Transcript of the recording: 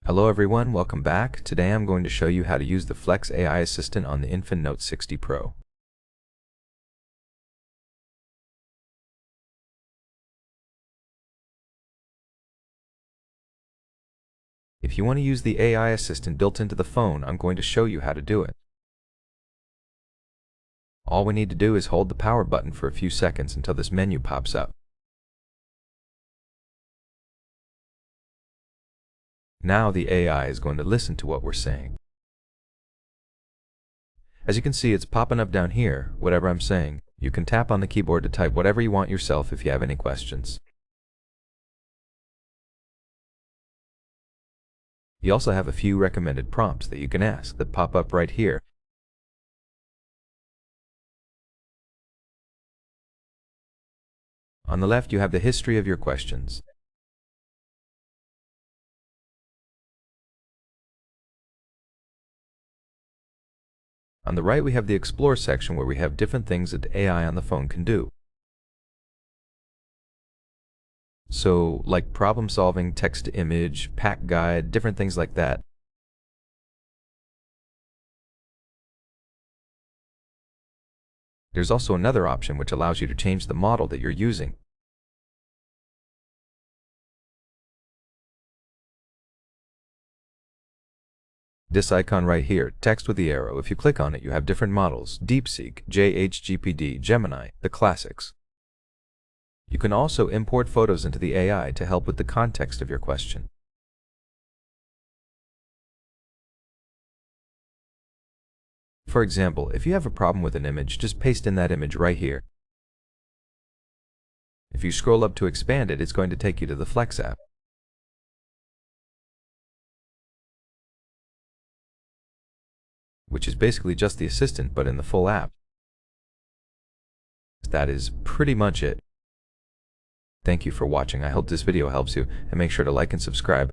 Hello everyone, welcome back. Today I'm going to show you how to use the FOLAX AI Assistant on the INFINIX 60 Pro. If you want to use the AI Assistant built into the phone, I'm going to show you how to do it. All we need to do is hold the power button for a few seconds until this menu pops up. Now the AI is going to listen to what we're saying. As you can see, it's popping up down here, whatever I'm saying. You can tap on the keyboard to type whatever you want yourself if you have any questions. You also have a few recommended prompts that you can ask that pop up right here. On the left, you have the history of your questions. On the right, we have the Explore section where we have different things that the AI on the phone can do. So, like problem solving, text to image, pack guide, different things like that. There's also another option which allows you to change the model that you're using. This icon right here, text with the arrow, if you click on it, you have different models: DeepSeek, JHGPD, Gemini, the classics. You can also import photos into the AI to help with the context of your question. For example, if you have a problem with an image, just paste in that image right here. If you scroll up to expand it, it's going to take you to the FOLAX app. Which is basically just the assistant, but in the full app. That is pretty much it. Thank you for watching. I hope this video helps you, and make sure to like and subscribe.